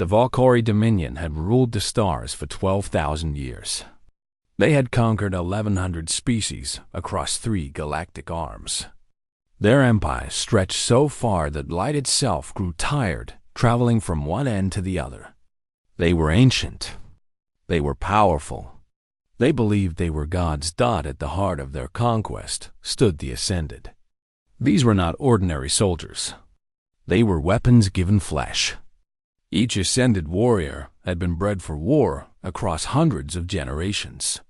The Valkyrie Dominion had ruled the stars for 12,000 years. They had conquered 1,100 species across 3 galactic arms. Their empire stretched so far that light itself grew tired, traveling from one end to the other. They were ancient. They were powerful. They believed they were gods. At the heart of their conquest stood the Ascended. These were not ordinary soldiers. They were weapons given flesh. Each Ascended warrior had been bred for war across hundreds of generations.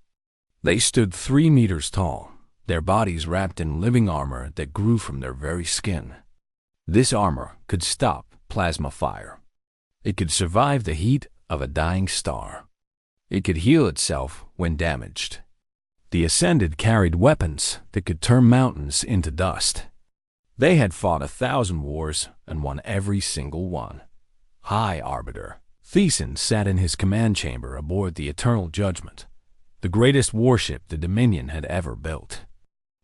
They stood 3 meters tall, their bodies wrapped in living armor that grew from their very skin. This armor could stop plasma fire. It could survive the heat of a dying star. It could heal itself when damaged. The Ascended carried weapons that could turn mountains into dust. They had fought 1,000 wars and won every single one. High Arbiter Thesan sat in his command chamber aboard the Eternal Judgment, the greatest warship the Dominion had ever built.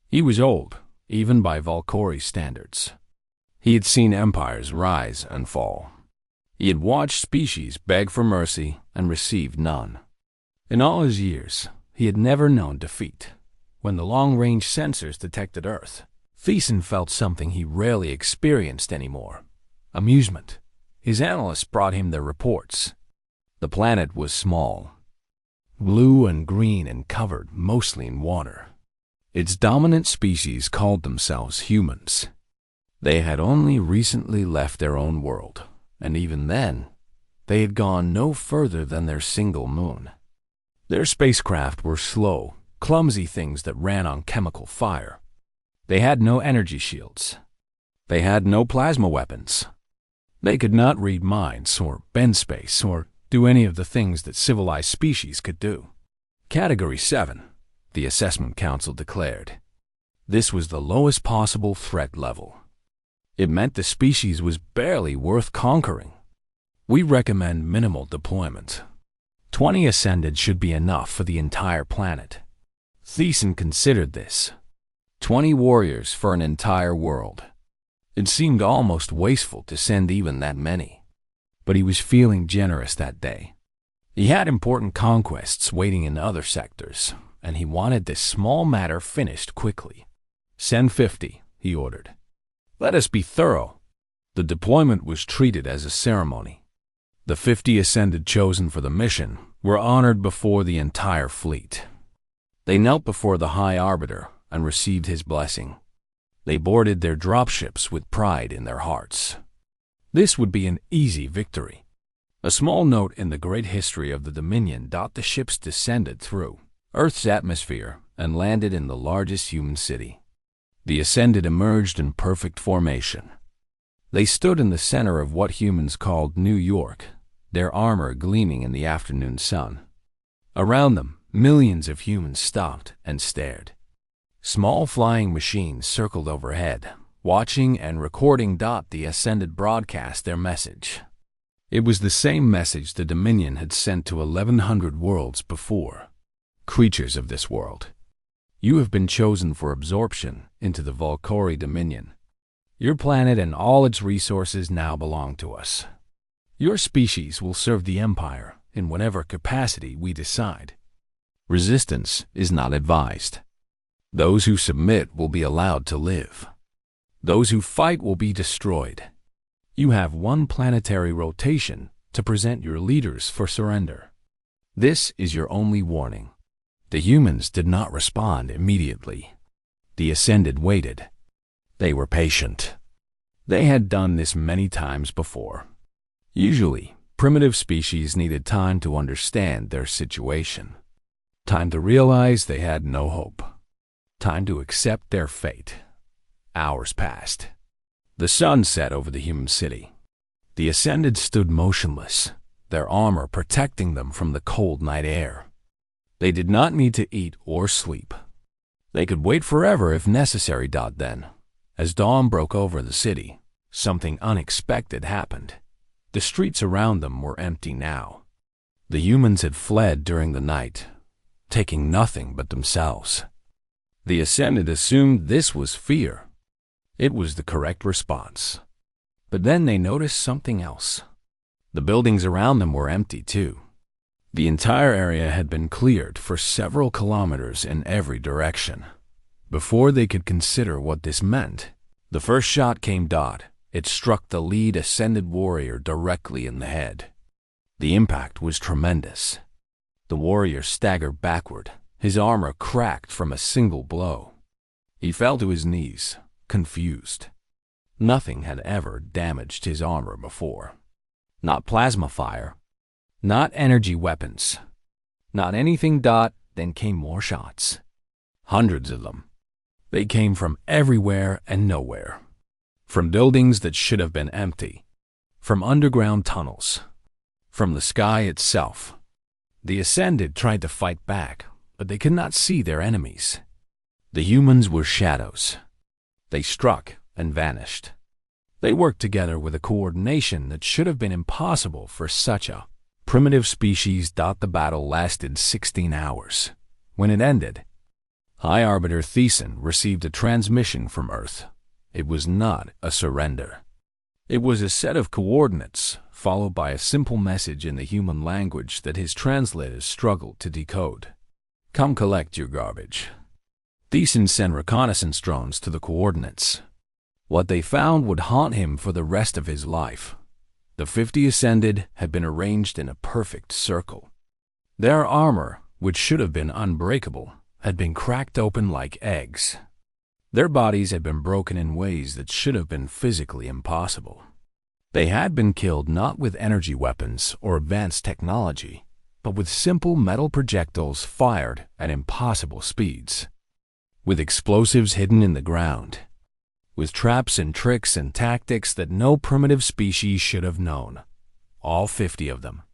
He was old, even by Valkyrie standards. He had seen empires rise and fall. He had watched species beg for mercy and received none. In all his years, he had never known defeat. When the long-range sensors detected Earth, Thesan felt something he rarely experienced anymore: amusement. His analysts brought him their reports. The planet was small, blue and green and covered mostly in water. Its dominant species called themselves humans. They had only recently left their own world, and even then, they had gone no further than their single moon. Their spacecraft were slow, clumsy things that ran on chemical fire. They had no energy shields. They had no plasma weapons. They could not read minds or bend space or do any of the things that civilized species could do. Category 7, the Assessment Council declared. This was the lowest possible threat level. It meant the species was barely worth conquering. We recommend minimal deployment. 20 Ascended should be enough for the entire planet. Thesan considered this. 20 warriors for an entire world. It seemed almost wasteful to send even that many. But he was feeling generous that day. He had important conquests waiting in other sectors, and he wanted this small matter finished quickly. Send 50, he ordered. Let us be thorough. The deployment was treated as a ceremony. The 50 Ascended chosen for the mission were honored before the entire fleet. They knelt before the High Arbiter and received his blessing. They boarded their dropships with pride in their hearts. This would be an easy victory. A small note in the great history of the Dominion. The ships descended through Earth's atmosphere and landed in the largest human city. The Ascended emerged in perfect formation. They stood in the center of what humans called New York, their armor gleaming in the afternoon sun. Around them, millions of humans stopped and stared. Small flying machines circled overhead, watching and recording. The Ascended broadcast their message. It was the same message the Dominion had sent to 1,100 worlds before. Creatures of this world, you have been chosen for absorption into the Valkyrie Dominion. Your planet and all its resources now belong to us. Your species will serve the Empire in whatever capacity we decide. Resistance is not advised. Those who submit will be allowed to live. Those who fight will be destroyed. You have 1 planetary rotation to present your leaders for surrender. This is your only warning. The humans did not respond immediately. The Ascended waited. They were patient. They had done this many times before. Usually, primitive species needed time to understand their situation. Time to realize they had no hope. Time to accept their fate. Hours passed. The sun set over the human city. The Ascended stood motionless, their armor protecting them from the cold night air. They did not need to eat or sleep. They could wait forever if necessary. Then, as dawn broke over the city, something unexpected happened. The streets around them were empty now. The humans had fled during the night, taking nothing but themselves. The Ascended assumed this was fear. It was the correct response. But then they noticed something else. The buildings around them were empty too. The entire area had been cleared for several kilometers in every direction. Before they could consider what this meant, the first shot came. It struck the lead ascended warrior directly in the head. The impact was tremendous. The warrior staggered backward, his armor cracked from a single blow. He fell to his knees, confused. Nothing had ever damaged his armor before. Not plasma fire, not energy weapons, not anything. Then came more shots. Hundreds of them. They came from everywhere and nowhere. From buildings that should have been empty. From underground tunnels. From the sky itself. The Ascended tried to fight back, but they could not see their enemies. The humans were shadows. They struck and vanished. They worked together with a coordination that should have been impossible for such a primitive species. The battle lasted 16 hours. When it ended, High Arbiter Thiessen received a transmission from Earth. It was not a surrender. It was a set of coordinates, followed by a simple message in the human language that his translators struggled to decode. Come collect your garbage. Thiessen sent reconnaissance drones to the coordinates. What they found would haunt him for the rest of his life. The 50 Ascended had been arranged in a perfect circle. Their armor, which should have been unbreakable, had been cracked open like eggs. Their bodies had been broken in ways that should have been physically impossible. They had been killed not with energy weapons or advanced technology, but with simple metal projectiles fired at impossible speeds. With explosives hidden in the ground. With traps and tricks and tactics that no primitive species should have known. All 50 of them.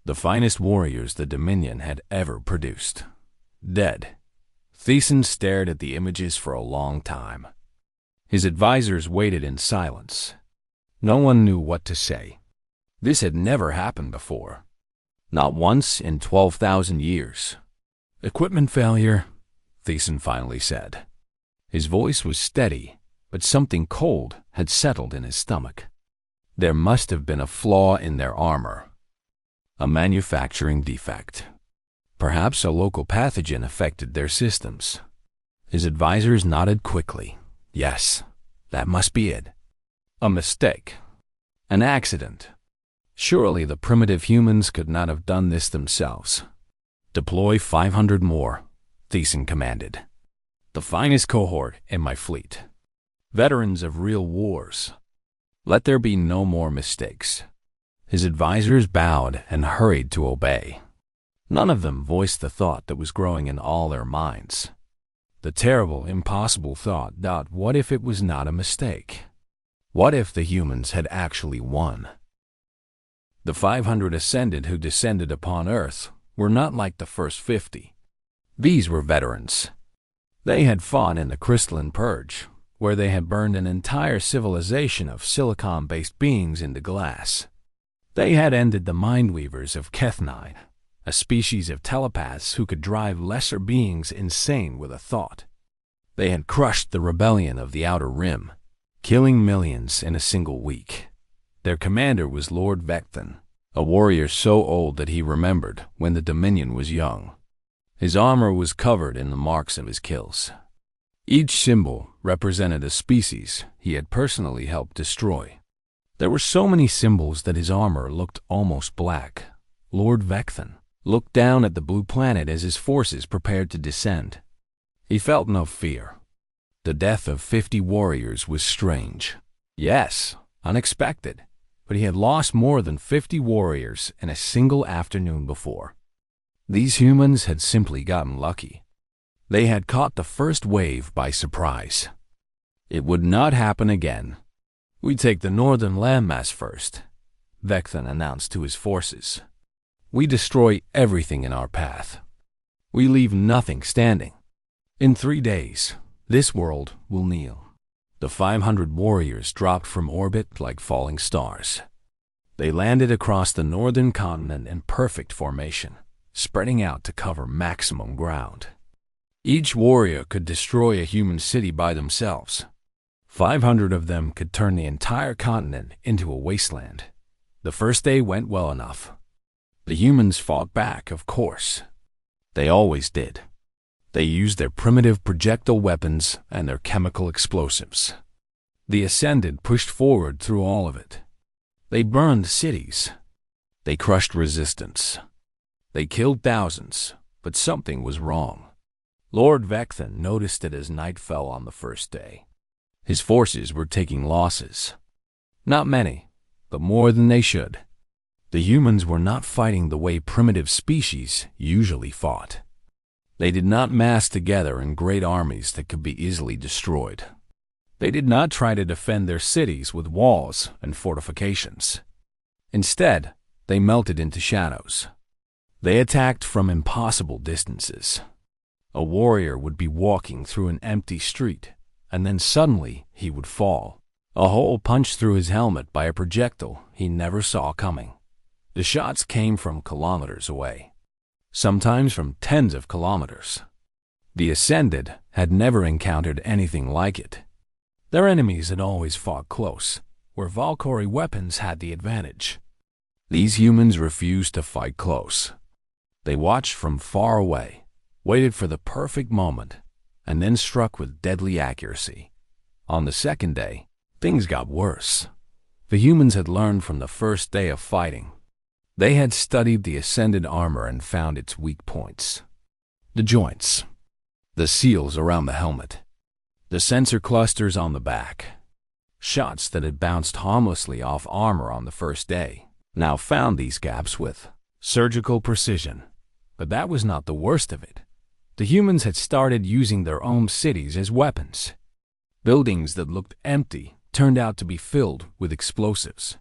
The finest warriors the Dominion had ever produced. Dead. Thiessen stared at the images for a long time. His advisors waited in silence. No one knew what to say. This had never happened before. Not once in 12,000 years. Equipment failure, Thiessen finally said. His voice was steady, but something cold had settled in his stomach. There must have been a flaw in their armor. A manufacturing defect. Perhaps a local pathogen affected their systems. His advisors nodded quickly. Yes, that must be it. A mistake. An accident. Surely the primitive humans could not have done this themselves. Deploy 500 more, Thiessen commanded. The finest cohort in my fleet. Veterans of real wars. Let there be no more mistakes. His advisors bowed and hurried to obey. None of them voiced the thought that was growing in all their minds. The terrible, impossible thought, what if it was not a mistake? What if the humans had actually won? The 500 Ascended who descended upon Earth were not like the first 50. These were veterans. They had fought in the Crystalline Purge, where they had burned an entire civilization of silicon-based beings into glass. They had ended the Mindweavers of Kethnine, a species of telepaths who could drive lesser beings insane with a thought. They had crushed the rebellion of the Outer Rim, killing millions in a single week. Their commander was Lord Vecton, a warrior so old that he remembered when the Dominion was young. His armor was covered in the marks of his kills. Each symbol represented a species he had personally helped destroy. There were so many symbols that his armor looked almost black. Lord Vecton looked down at the blue planet as his forces prepared to descend. He felt no fear. The death of 50 warriors was strange. Yes, unexpected, but he had lost more than 50 warriors in a single afternoon before. These humans had simply gotten lucky. They had caught the first wave by surprise. It would not happen again. "We take the northern landmass first," Vecton announced to his forces. "We destroy everything in our path. We leave nothing standing. In 3 days, this world will kneel." The 500 warriors dropped from orbit like falling stars. They landed across the northern continent in perfect formation, spreading out to cover maximum ground. Each warrior could destroy a human city by themselves. 500 of them could turn the entire continent into a wasteland. The first day went well enough. The humans fought back, of course. They always did. They used their primitive projectile weapons and their chemical explosives. The Ascended pushed forward through all of it. They burned cities. They crushed resistance. They killed thousands, but something was wrong. Lord Vecthan noticed it as night fell on the first day. His forces were taking losses. Not many, but more than they should. The humans were not fighting the way primitive species usually fought. They did not mass together in great armies that could be easily destroyed. They did not try to defend their cities with walls and fortifications. Instead, they melted into shadows. They attacked from impossible distances. A warrior would be walking through an empty street, and then suddenly he would fall. A hole punched through his helmet by a projectile he never saw coming. The shots came from kilometers away, sometimes from tens of kilometers. The Ascended had never encountered anything like it. Their enemies had always fought close, where Valkyrie weapons had the advantage. These humans refused to fight close. They watched from far away, waited for the perfect moment, and then struck with deadly accuracy. On the second day, things got worse. The humans had learned from the first day of fighting. They had studied the Ascended armor and found its weak points. The joints, the seals around the helmet, the sensor clusters on the back. Shots that had bounced harmlessly off armor on the first day now found these gaps with surgical precision. But that was not the worst of it. The humans had started using their own cities as weapons. Buildings that looked empty turned out to be filled with explosives.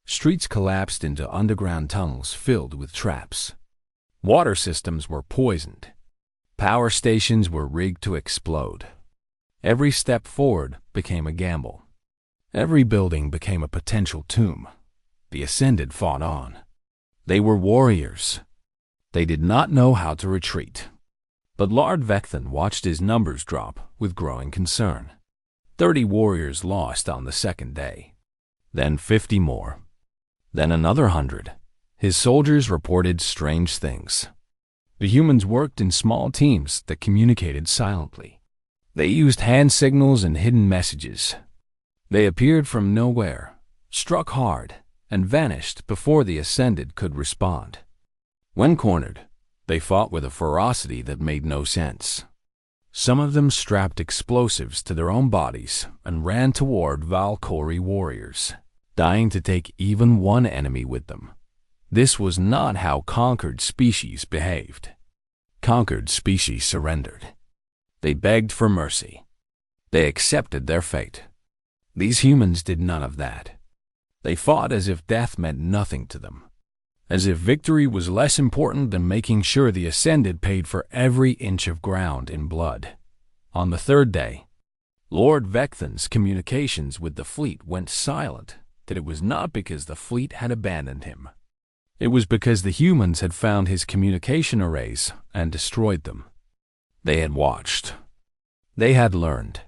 Streets collapsed into underground tunnels filled with traps. Water systems were poisoned. Power stations were rigged to explode. Every step forward became a gamble. Every building became a potential tomb. The Ascended fought on. They were warriors. They did not know how to retreat. But Lord Vecthan watched his numbers drop with growing concern. 30 warriors lost on the second day. Then 50 more. Then another 100. His soldiers reported strange things. The humans worked in small teams that communicated silently. They used hand signals and hidden messages. They appeared from nowhere, struck hard, and vanished before the Ascended could respond. When cornered, they fought with a ferocity that made no sense. Some of them strapped explosives to their own bodies and ran toward Valkyrie warriors, dying to take even one enemy with them. This was not how conquered species behaved. Conquered species surrendered. They begged for mercy. They accepted their fate. These humans did none of that. They fought as if death meant nothing to them, as if victory was less important than making sure the Ascended paid for every inch of ground in blood. On the third day, Lord Vecthan's communications with the fleet went silent. That it was not because the fleet had abandoned him. It was because the humans had found his communication arrays and destroyed them. They had watched. They had learned.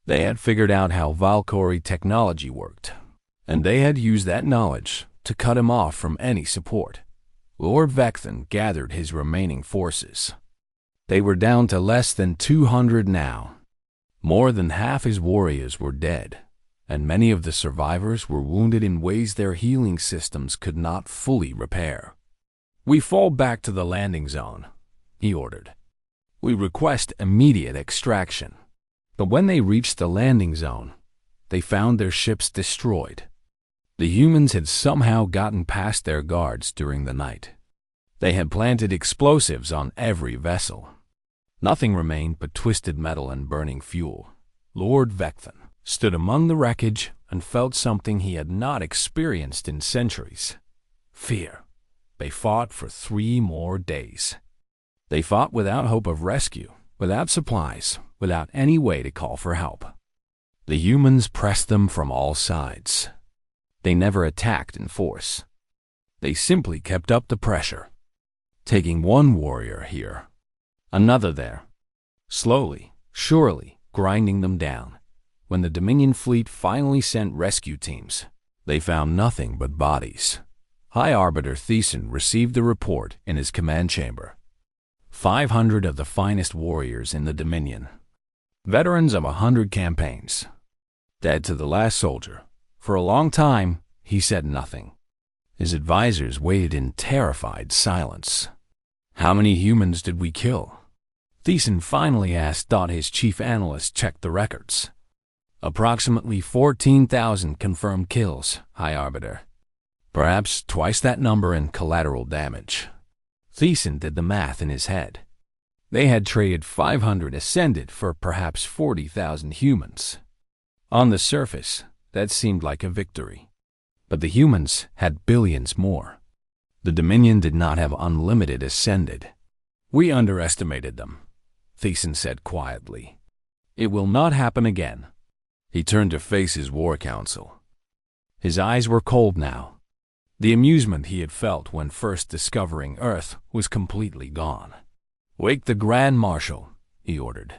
They had figured out how Valkyrie technology worked, and they had used that knowledge to cut him off from any support. Lord Vecthan gathered his remaining forces. They were down to less than 200 now. More than half his warriors were dead, and many of the survivors were wounded in ways their healing systems could not fully repair. "We fall back to the landing zone," he ordered. "We request immediate extraction." But when they reached the landing zone, they found their ships destroyed. The humans had somehow gotten past their guards during the night. They had planted explosives on every vessel. Nothing remained but twisted metal and burning fuel. Lord Vecthan stood among the wreckage and felt something he had not experienced in centuries: fear. They fought for 3 more days. They fought without hope of rescue, without supplies, without any way to call for help. The humans pressed them from all sides. They never attacked in force. They simply kept up the pressure, taking one warrior here, another there, slowly, surely grinding them down. When the Dominion fleet finally sent rescue teams, They found nothing but bodies. High Arbiter Thiessen received the report in his command chamber. 500 of the finest warriors in the Dominion. Veterans of 100 campaigns. Dead to the last soldier. For a long time, he said nothing. His advisors waited in terrified silence. How many humans did we kill? Thiessen finally asked. His chief analyst checked the records. Approximately 14,000 confirmed kills, High Arbiter. Perhaps twice that number in collateral damage. Thiessen did the math in his head. They had traded 500 Ascended for perhaps 40,000 humans. On the surface, that seemed like a victory. But the humans had billions more. The Dominion did not have unlimited Ascended. We underestimated them, Thiessen said quietly. It will not happen again. He turned to face his war council. His eyes were cold now. The amusement he had felt when first discovering Earth was completely gone. Wake the Grand Marshal, he ordered.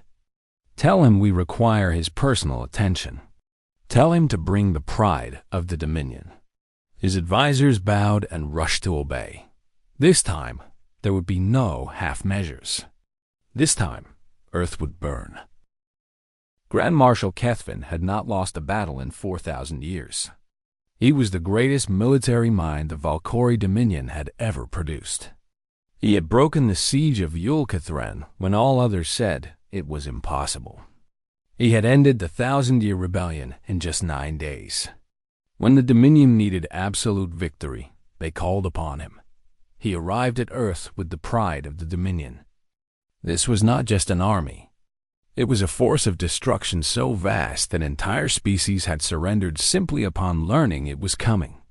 Tell him we require his personal attention. Tell him to bring the pride of the Dominion. His advisors bowed and rushed to obey. This time, there would be no half measures. This time, Earth would burn. Grand Marshal Kethvin had not lost a battle in 4,000 years. He was the greatest military mind the Valkyrie Dominion had ever produced. He had broken the siege of Yulkathran when all others said it was impossible. He had ended the 1,000-year rebellion in just 9 days. When the Dominion needed absolute victory, they called upon him. He arrived at Earth with the pride of the Dominion. This was not just an army. It was a force of destruction so vast that entire species had surrendered simply upon learning it was coming.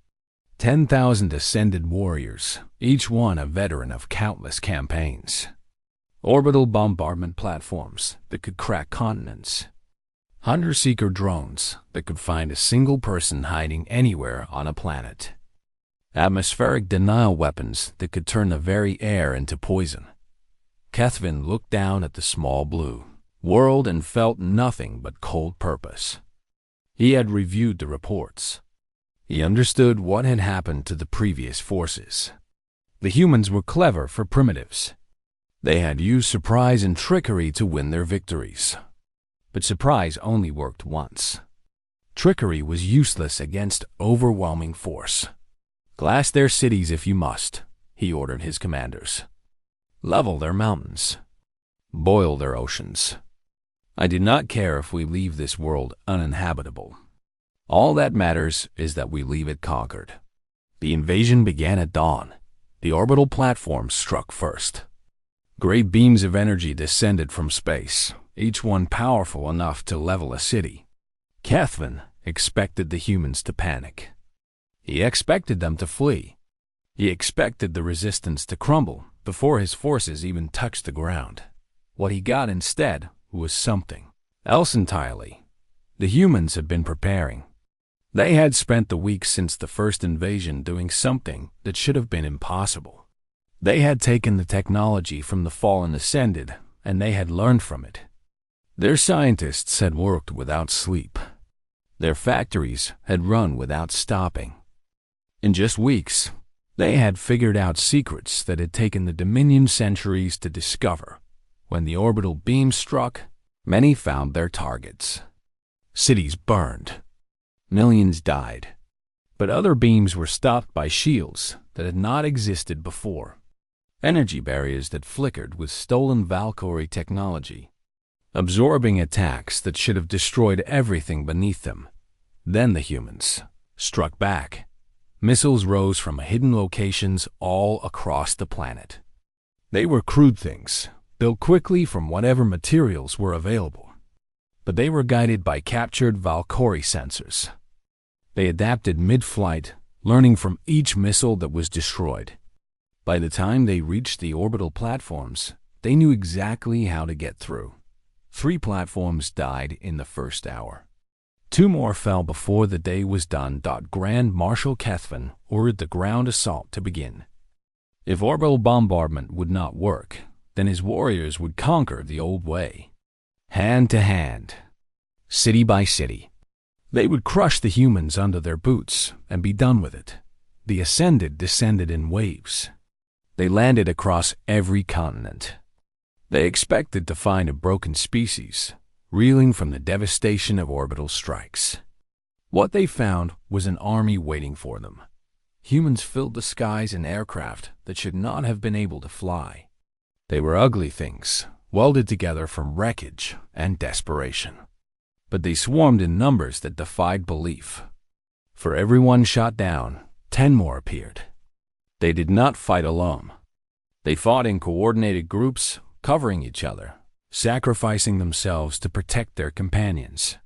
10,000 Ascended warriors, each one a veteran of countless campaigns. Orbital bombardment platforms that could crack continents. Hunter-seeker drones that could find a single person hiding anywhere on a planet. Atmospheric denial weapons that could turn the very air into poison. Kethvin looked down at the small blue world and felt nothing but cold purpose. He had reviewed the reports. He understood what had happened to the previous forces. The humans were clever for primitives. They had used surprise and trickery to win their victories. But surprise only worked once. Trickery was useless against overwhelming force. Glass their cities if you must, he ordered his commanders. Level their mountains. Boil their oceans. I do not care if we leave this world uninhabitable. All that matters is that we leave it conquered. The invasion began at dawn. The orbital platforms struck first. Great beams of energy descended from space, each one powerful enough to level a city. Kethvin expected the humans to panic. He expected them to flee. He expected the resistance to crumble before his forces even touched the ground. What he got instead was something else entirely. The humans had been preparing. They had spent the weeks since the first invasion doing something that should have been impossible. They had taken the technology from the fallen Ascended, and they had learned from it. Their scientists had worked without sleep. Their factories had run without stopping. In just weeks, they had figured out secrets that had taken the Dominion centuries to discover. When the orbital beam struck, many found their targets. Cities burned. Millions died. But other beams were stopped by shields that had not existed before. Energy barriers that flickered with stolen Valkyrie technology, absorbing attacks that should have destroyed everything beneath them. Then the humans struck back. Missiles rose from hidden locations all across the planet. They were crude things, built quickly from whatever materials were available. But they were guided by captured Valkyrie sensors. They adapted mid-flight, learning from each missile that was destroyed. By the time they reached the orbital platforms, they knew exactly how to get through. 3 platforms died in the first hour. 2 more fell before the day was done. Grand Marshal Kethvin ordered the ground assault to begin. If orbital bombardment would not work, then his warriors would conquer the old way. Hand to hand, city by city, They would crush the humans under their boots and be done with it. The Ascended descended in waves. They landed across every continent. They expected to find a broken species, reeling from the devastation of orbital strikes. What they found was an army waiting for them. Humans filled the skies in aircraft that should not have been able to fly. They were ugly things, welded together from wreckage and desperation. But they swarmed in numbers that defied belief. For every one shot down, 10 more appeared. They did not fight alone. They fought in coordinated groups, covering each other, sacrificing themselves to protect their companions.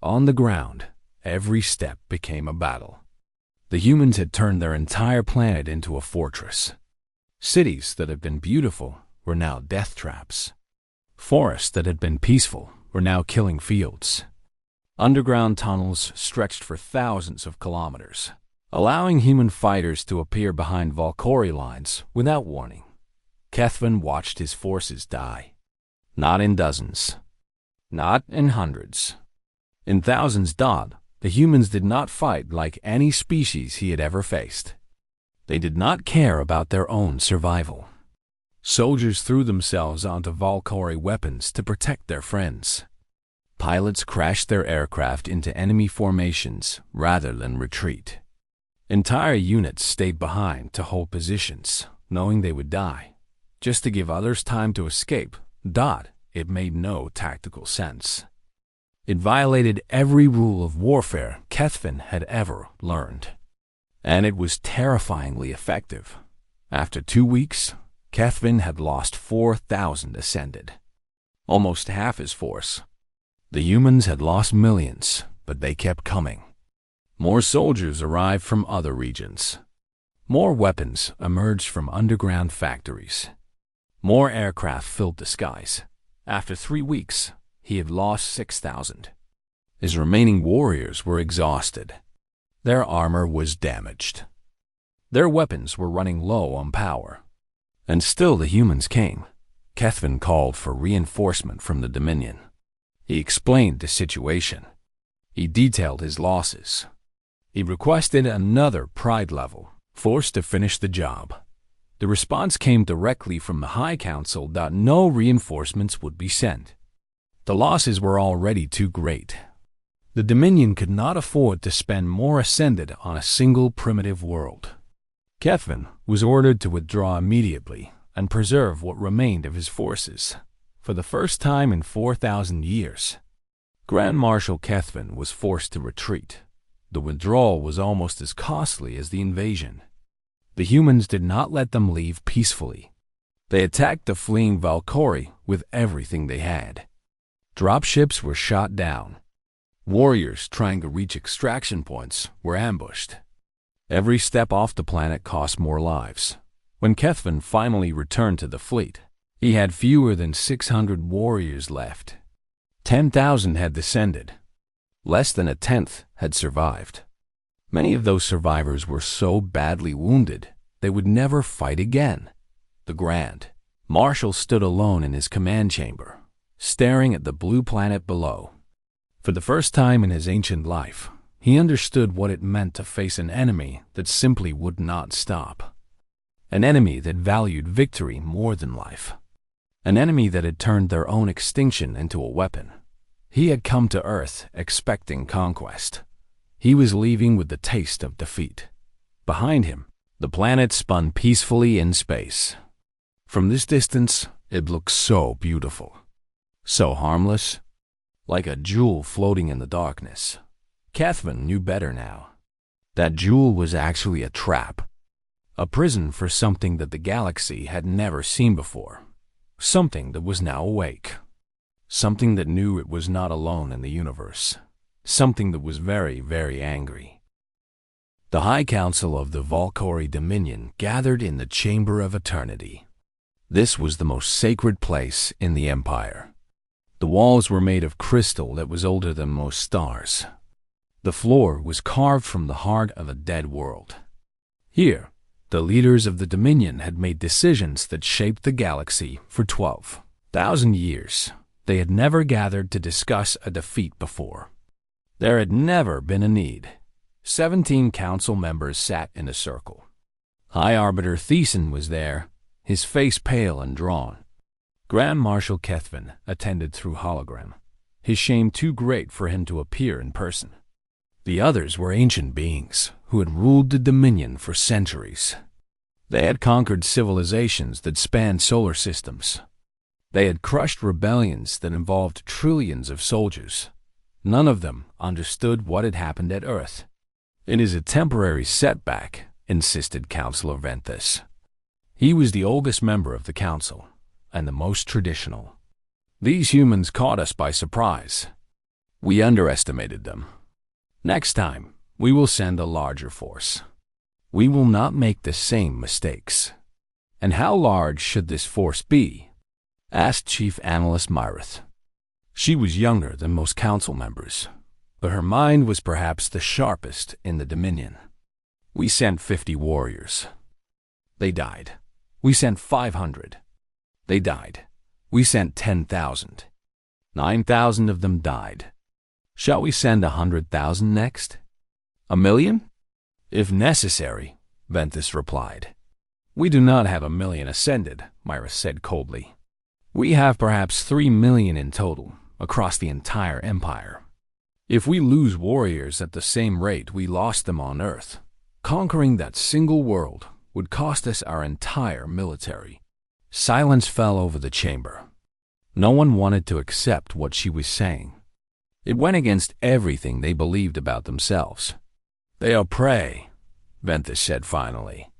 On the ground, every step became a battle. The humans had turned their entire planet into a fortress. Cities that had been beautiful were now death traps. Forests that had been peaceful were now killing fields. Underground tunnels stretched for thousands of kilometers, allowing human fighters to appear behind Valkyrie lines without warning. Kethvin watched his forces die. Not in dozens. Not in hundreds. In thousands. The humans did not fight like any species he had ever faced. They did not care about their own survival. Soldiers threw themselves onto Valkyrie weapons to protect their friends. Pilots crashed their aircraft into enemy formations rather than retreat. Entire units stayed behind to hold positions, knowing they would die, just to give others time to escape. It made no tactical sense. It violated every rule of warfare Kethvin had ever learned. And it was terrifyingly effective. After 2 weeks, Kethvin had lost 4,000 Ascended. Almost half his force. The humans had lost millions, but they kept coming. More soldiers arrived from other regions. More weapons emerged from underground factories. More aircraft filled the skies. After 3 weeks, he had lost 6,000. His remaining warriors were exhausted. Their armor was damaged. Their weapons were running low on power. And still the humans came. Kethvin called for reinforcement from the Dominion. He explained the situation. He detailed his losses. He requested another pride level, forced to finish the job. The response came directly from the High Council that no reinforcements would be sent. The losses were already too great. The Dominion could not afford to spend more Ascended on a single primitive world. Kethvin was ordered to withdraw immediately and preserve what remained of his forces. For the first time in 4,000 years, Grand Marshal Kethvin was forced to retreat. The withdrawal was almost as costly as the invasion. The humans did not let them leave peacefully. They attacked the fleeing Valkyrie with everything they had. Dropships were shot down. Warriors trying to reach extraction points were ambushed. Every step off the planet cost more lives. When Kethvin finally returned to the fleet, he had fewer than 600 warriors left. 10,000 had descended. Less than a tenth had survived. Many of those survivors were so badly wounded they would never fight again. The Grand Marshal stood alone in his command chamber, staring at the blue planet below. For the first time in his ancient life, he understood what it meant to face an enemy that simply would not stop. An enemy that valued victory more than life. An enemy that had turned their own extinction into a weapon. He had come to Earth expecting conquest. He was leaving with the taste of defeat. Behind him, the planet spun peacefully in space. From this distance, it looked so beautiful. So harmless, like a jewel floating in the darkness. Kethvin knew better now. That jewel was actually a trap. A prison for something that the galaxy had never seen before. Something that was now awake. Something that knew it was not alone in the universe. Something that was very, very angry. The High Council of the Valkyrie Dominion gathered in the Chamber of Eternity. This was the most sacred place in the Empire. The walls were made of crystal that was older than most stars. The floor was carved from the heart of a dead world. Here, the leaders of the Dominion had made decisions that shaped the galaxy for 12,000 years. They had never gathered to discuss a defeat before. There had never been a need. 17 council members sat in a circle. High Arbiter Thiessen was there, his face pale and drawn. Grand Marshal Kethvin attended through hologram, his shame too great for him to appear in person. The others were ancient beings who had ruled the Dominion for centuries. They had conquered civilizations that spanned solar systems. They had crushed rebellions that involved trillions of soldiers. None of them understood what had happened at Earth. "It is a temporary setback," insisted Councillor Venthus. He was the oldest member of the council, and the most traditional. "These humans caught us by surprise. We underestimated them. Next time, we will send a larger force. We will not make the same mistakes." "And how large should this force be?" asked Chief Analyst Myrith. She was younger than most council members, but her mind was perhaps the sharpest in the Dominion. "We sent 50 warriors. They died. We sent 500. They died. We sent 10,000. 9,000 of them died. Shall we send 100,000 next? 1,000,000? "If necessary," Venthus replied. "We do not have 1,000,000 ascended," Myrith said coldly. "We have perhaps 3,000,000 in total, across the entire empire. If we lose warriors at the same rate we lost them on Earth, conquering that single world would cost us our entire military." Silence fell over the chamber. No one wanted to accept what she was saying. It went against everything they believed about themselves. "They are prey," Venthus said finally.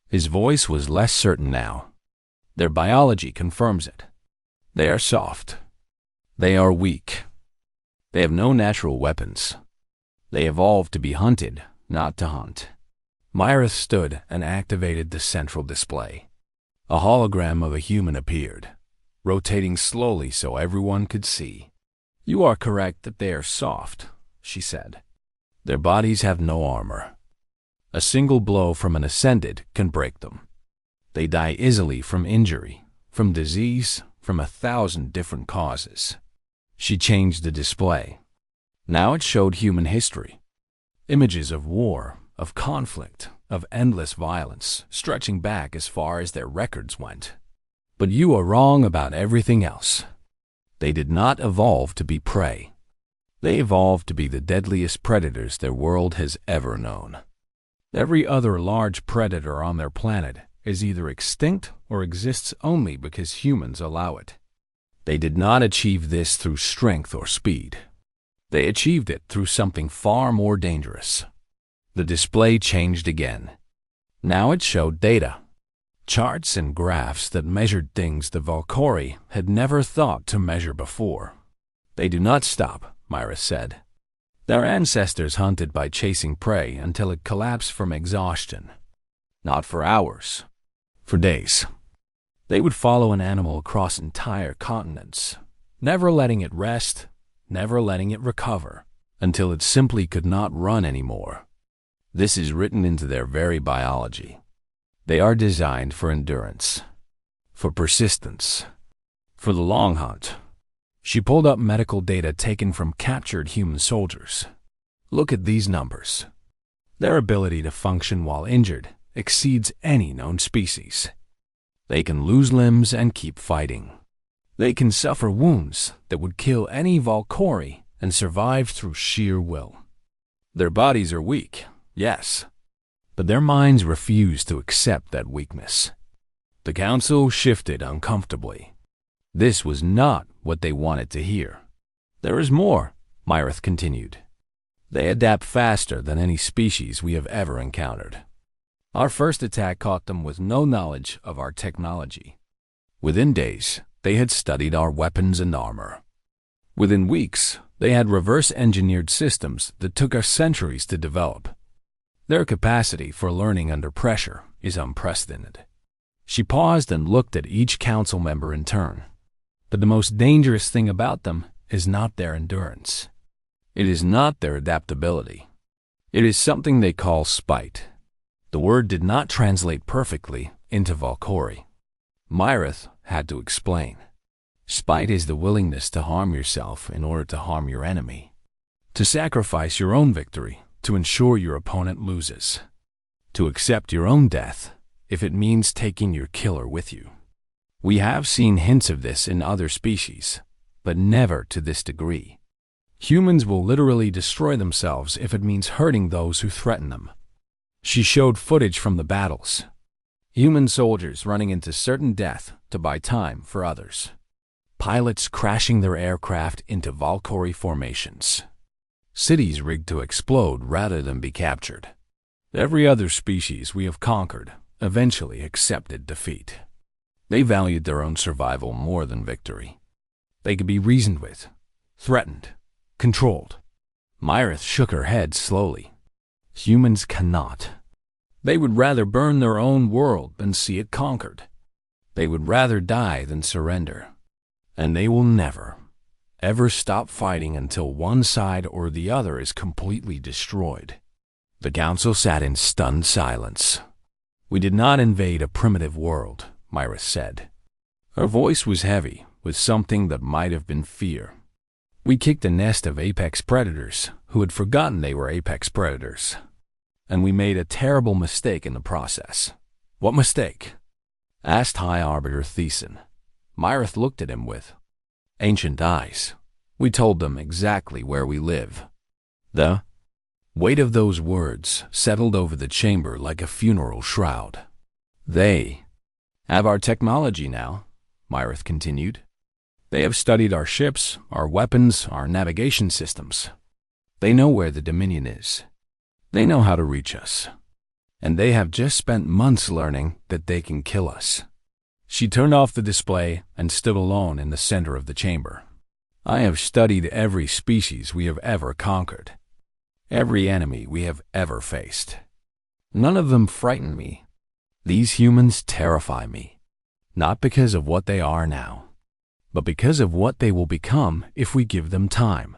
His voice was less certain now. "Their biology confirms it. They are soft. They are weak. They have no natural weapons. They evolved to be hunted, not to hunt." Myrith stood and activated the central display. A hologram of a human appeared, rotating slowly so everyone could see. "You are correct that they are soft," she said. "Their bodies have no armor. A single blow from an ascended can break them. They die easily from injury, from disease, from 1,000 different causes." She changed the display. Now it showed human history. Images of war, of conflict, of endless violence, stretching back as far as their records went. "But you are wrong about everything else. They did not evolve to be prey. They evolved to be the deadliest predators their world has ever known. Every other large predator on their planet is either extinct or exists only because humans allow it. They did not achieve this through strength or speed. They achieved it through something far more dangerous." The display changed again. Now it showed data. Charts and graphs that measured things the Valkyrie had never thought to measure before. "They do not stop," Myrith said. "Their ancestors hunted by chasing prey until it collapsed from exhaustion. Not for hours, for days. They would follow an animal across entire continents, never letting it rest, never letting it recover, until it simply could not run anymore. This is written into their very biology. They are designed for endurance, for persistence, for the long hunt." She pulled up medical data taken from captured human soldiers. "Look at these numbers. Their ability to function while injured exceeds any known species. They can lose limbs and keep fighting. They can suffer wounds that would kill any Valkyrie and survive through sheer will. Their bodies are weak, yes, but their minds refuse to accept that weakness." The council shifted uncomfortably. This was not what they wanted to hear. "There is more," Myrith continued. "They adapt faster than any species we have ever encountered. Our first attack caught them with no knowledge of our technology. Within days, they had studied our weapons and armor. Within weeks, they had reverse-engineered systems that took us centuries to develop. Their capacity for learning under pressure is unprecedented." She paused and looked at each council member in turn. "But the most dangerous thing about them is not their endurance. It is not their adaptability. It is something they call spite." The word did not translate perfectly into Valkyrie. Myrith had to explain. "Spite is the willingness to harm yourself in order to harm your enemy. To sacrifice your own victory to ensure your opponent loses. To accept your own death if it means taking your killer with you. We have seen hints of this in other species, but never to this degree. Humans will literally destroy themselves if it means hurting those who threaten them. She showed footage from the battles. Human soldiers running into certain death to buy time for others. Pilots crashing their aircraft into Valkyrie formations. Cities rigged to explode rather than be captured. Every other species we have conquered eventually accepted defeat. They valued their own survival more than victory. They could be reasoned with, threatened, controlled. Myrith shook her head slowly. Humans cannot. They would rather burn their own world than see it conquered. They would rather die than surrender. And they will never, ever stop fighting until one side or the other is completely destroyed. The council sat in stunned silence. We did not invade a primitive world, Myrith said. Her voice was heavy with something that might have been fear. We kicked a nest of apex predators who had forgotten they were apex predators. And we made a terrible mistake in the process. What mistake? Asked High Arbiter Thiessen. Myrith looked at him with ancient eyes. We told them exactly where we live. The weight of those words settled over the chamber like a funeral shroud. They have our technology now, Myrith continued. They have studied our ships, our weapons, our navigation systems. They know where the Dominion is. They know how to reach us. And they have just spent months learning that they can kill us. She turned off the display and stood alone in the center of the chamber. I have studied every species we have ever conquered. Every enemy we have ever faced. None of them frighten me. These humans terrify me. Not because of what they are now, but because of what they will become if we give them time.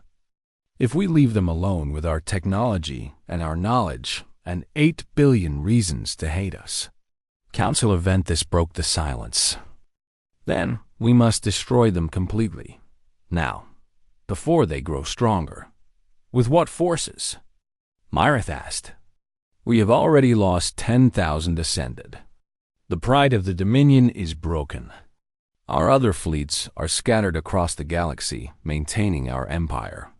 If we leave them alone with our technology and our knowledge and 8 billion reasons to hate us. Council event this broke the silence. Then we must destroy them completely. Now, before they grow stronger. With what forces? Myrith asked. We have already lost 10,000 ascended. The pride of the Dominion is broken. Our other fleets are scattered across the galaxy, maintaining our empire.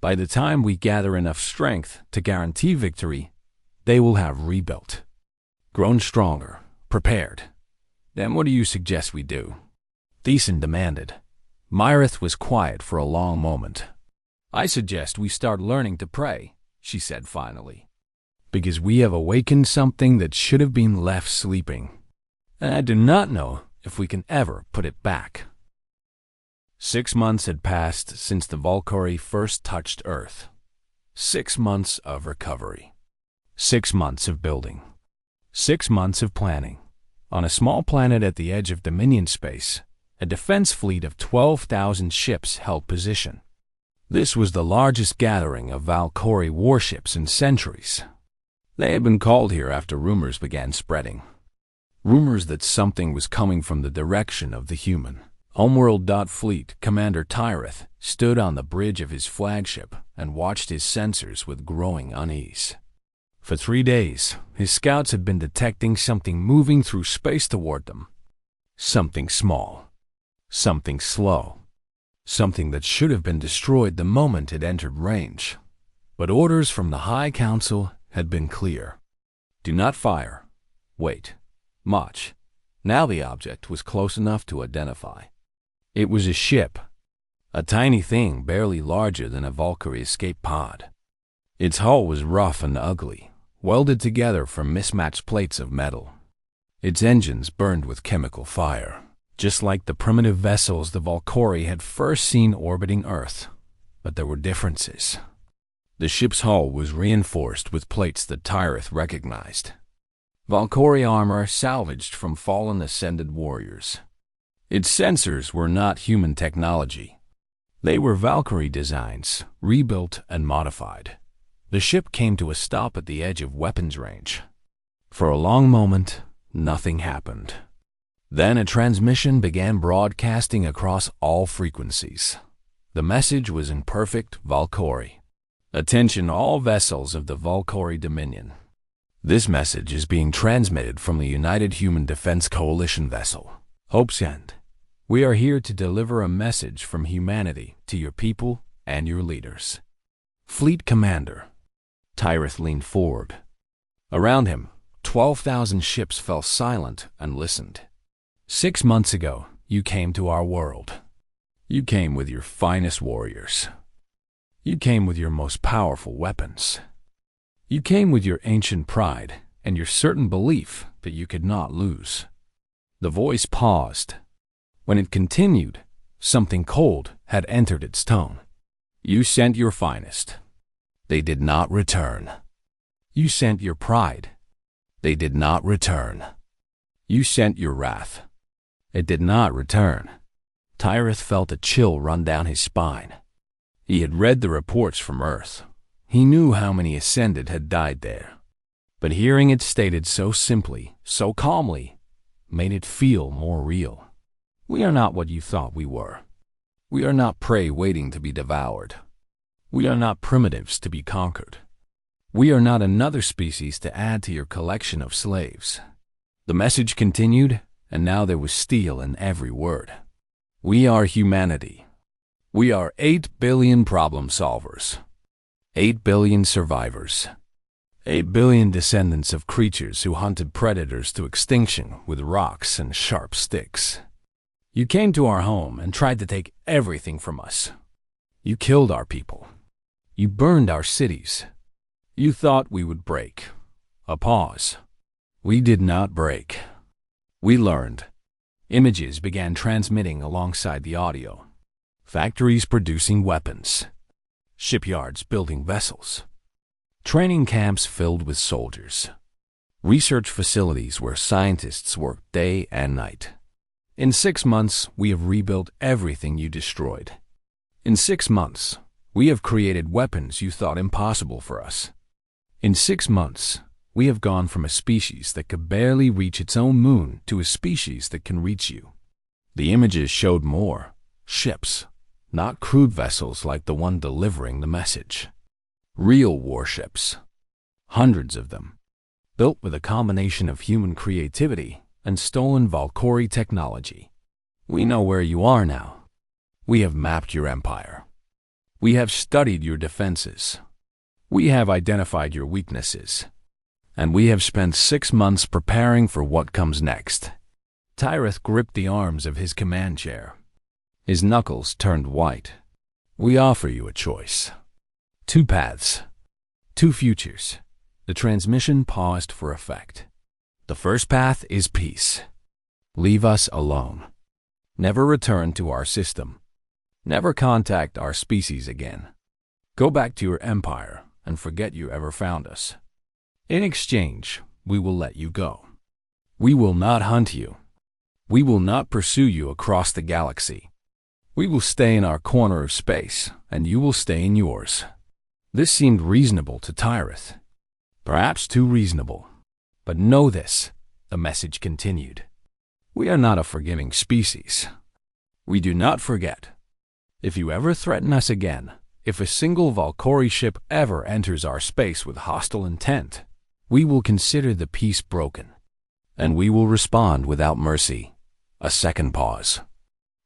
By the time we gather enough strength to guarantee victory, they will have rebuilt. Grown stronger, prepared. Then what do you suggest we do? Thiessen demanded. Myrith was quiet for a long moment. I suggest we start learning to pray, she said finally. Because we have awakened something that should have been left sleeping. And I do not know if we can ever put it back. 6 months had passed since the Valkyrie first touched Earth. 6 months of recovery. 6 months of building. 6 months of planning. On a small planet at the edge of Dominion space, a defense fleet of 12,000 ships held position. This was the largest gathering of Valkyrie warships in centuries. They had been called here after rumors began spreading. Rumors that something was coming from the direction of the human. Homeworld Fleet Commander Tyreth stood on the bridge of his flagship and watched his sensors with growing unease. For 3 days, his scouts had been detecting something moving through space toward them. Something small. Something slow. Something that should have been destroyed the moment it entered range. But orders from the High Council had been clear. Do not fire. Wait. Much. Now the object was close enough to identify. It was a ship. A tiny thing barely larger than a Valkyrie escape pod. Its hull was rough and ugly, welded together from mismatched plates of metal. Its engines burned with chemical fire, just like the primitive vessels the Valkyrie had first seen orbiting Earth. But there were differences. The ship's hull was reinforced with plates that Tyreth recognized. Valkyrie armor salvaged from fallen ascended warriors. Its sensors were not human technology. They were Valkyrie designs, rebuilt and modified. The ship came to a stop at the edge of weapons range. For a long moment, nothing happened. Then a transmission began broadcasting across all frequencies. The message was in perfect Valkyrie. Attention all vessels of the Valkyrie Dominion. This message is being transmitted from the United Human Defense Coalition vessel, Hope's End. We are here to deliver a message from humanity to your people and your leaders. Fleet Commander. Tyrith leaned forward. Around him, 12,000 ships fell silent and listened. 6 months ago, you came to our world. You came with your finest warriors. You came with your most powerful weapons. You came with your ancient pride and your certain belief that you could not lose. The voice paused. When it continued, something cold had entered its tone. You sent your finest. They did not return. You sent your pride. They did not return. You sent your wrath. It did not return. Tyrith felt a chill run down his spine. He had read the reports from Earth. He knew how many Ascended had died there. But hearing it stated so simply, so calmly, made it feel more real. We are not what you thought we were. We are not prey waiting to be devoured. We are not primitives to be conquered. We are not another species to add to your collection of slaves. The message continued, and now there was steel in every word. We are humanity. We are 8 billion problem solvers. 8 billion survivors. 8 billion descendants of creatures who hunted predators to extinction with rocks and sharp sticks. You came to our home and tried to take everything from us. You killed our people. You burned our cities. You thought we would break. A pause. We did not break. We learned. Images began transmitting alongside the audio. Factories producing weapons. Shipyards building vessels. Training camps filled with soldiers. Research facilities where scientists worked day and night. In 6 months, we have rebuilt everything you destroyed. In 6 months, we have created weapons you thought impossible for us. In 6 months, we have gone from a species that could barely reach its own moon to a species that can reach you. The images showed more. Ships, not crude vessels like the one delivering the message. Real warships. Hundreds of them. Built with a combination of human creativity and stolen Valkyrie technology. We know where you are now. We have mapped your empire. We have studied your defenses. We have identified your weaknesses. And we have spent 6 months preparing for what comes next. Tyrith gripped the arms of his command chair. His knuckles turned white. We offer you a choice. 2 paths. 2 futures. The transmission paused for effect. The first path is peace. Leave us alone. Never return to our system. Never contact our species again. Go back to your empire and forget you ever found us. In exchange, we will let you go. We will not hunt you. We will not pursue you across the galaxy. We will stay in our corner of space, and you will stay in yours. This seemed reasonable to Tyrith. Perhaps too reasonable. But know this, the message continued. We are not a forgiving species. We do not forget. If you ever threaten us again, if a single Valkyrie ship ever enters our space with hostile intent, we will consider the peace broken, and we will respond without mercy. A second pause.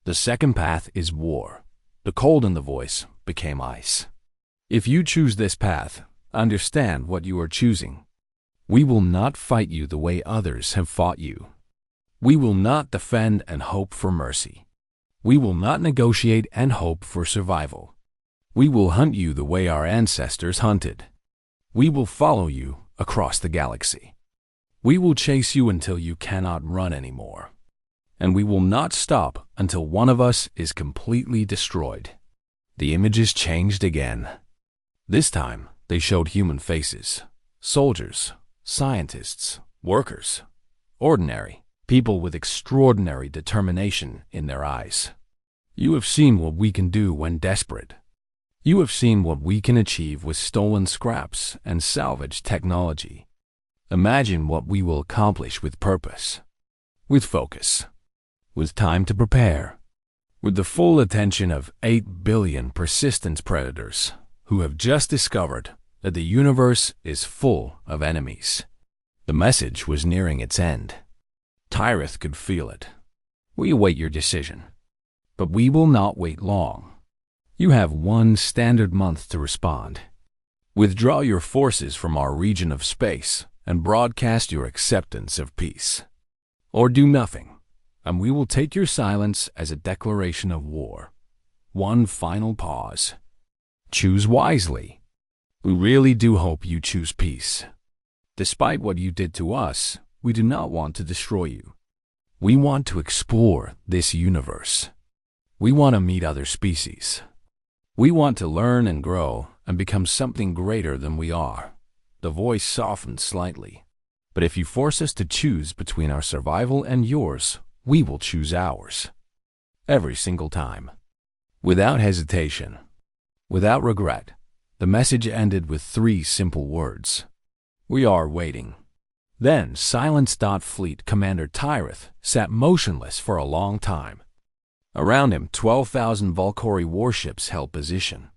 The second path is war. The cold in the voice became ice. If you choose this path, understand what you are choosing. We will not fight you the way others have fought you. We will not defend and hope for mercy. We will not negotiate and hope for survival. We will hunt you the way our ancestors hunted. We will follow you across the galaxy. We will chase you until you cannot run anymore. And we will not stop until one of us is completely destroyed. The images changed again. This time, they showed human faces. Soldiers, scientists, workers, ordinary, people with extraordinary determination in their eyes. You have seen what we can do when desperate. You have seen what we can achieve with stolen scraps and salvaged technology. Imagine what we will accomplish with purpose, with focus, with time to prepare, with the full attention of 8 billion persistent predators who have just discovered that the universe is full of enemies. The message was nearing its end. Tyrith could feel it. We await your decision, but we will not wait long. You have 1 standard month to respond. Withdraw your forces from our region of space and broadcast your acceptance of peace. Or do nothing, and we will take your silence as a declaration of war. 1 final pause. Choose wisely. We really do hope you choose peace. Despite what you did to us, we do not want to destroy you. We want to explore this universe. We want to meet other species. We want to learn and grow and become something greater than we are. The voice softened slightly. But if you force us to choose between our survival and yours, we will choose ours. Every single time. Without hesitation. Without regret. The message ended with 3 simple words. We are waiting. Then Silence. Fleet Commander Tyrith sat motionless for a long time. Around him, 12,000 Valkyrie warships held position.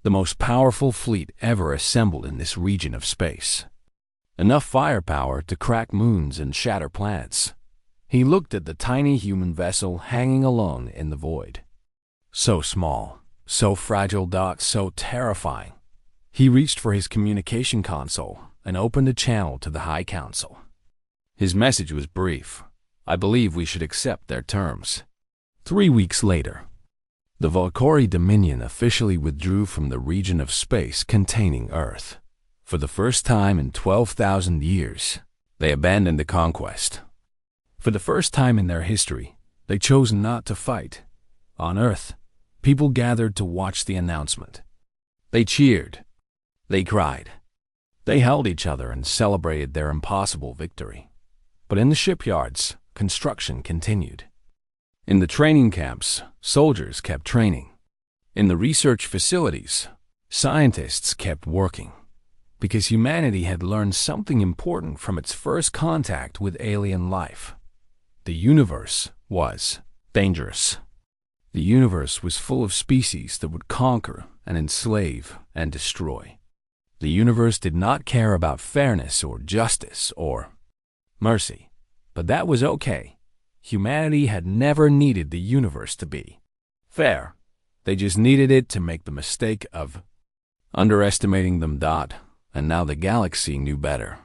The most powerful fleet ever assembled in this region of space. Enough firepower to crack moons and shatter planets. He looked at the tiny human vessel hanging alone in the void. So small, so fragile. So terrifying. He reached for his communication console and opened a channel to the High Council. His message was brief. I believe we should accept their terms. 3 weeks later, the Valkyrie Dominion officially withdrew from the region of space containing Earth. For the first time in 12,000 years, they abandoned the conquest. For the first time in their history, they chose not to fight. On Earth, people gathered to watch the announcement. They cheered. They cried. They held each other and celebrated their impossible victory. But in the shipyards, construction continued. In the training camps, soldiers kept training. In the research facilities, scientists kept working. Because humanity had learned something important from its first contact with alien life. The universe was dangerous. The universe was full of species that would conquer and enslave and destroy. The universe did not care about fairness or justice or mercy. But that was okay. Humanity had never needed the universe to be fair. They just needed it to make the mistake of underestimating them. And now the galaxy knew better.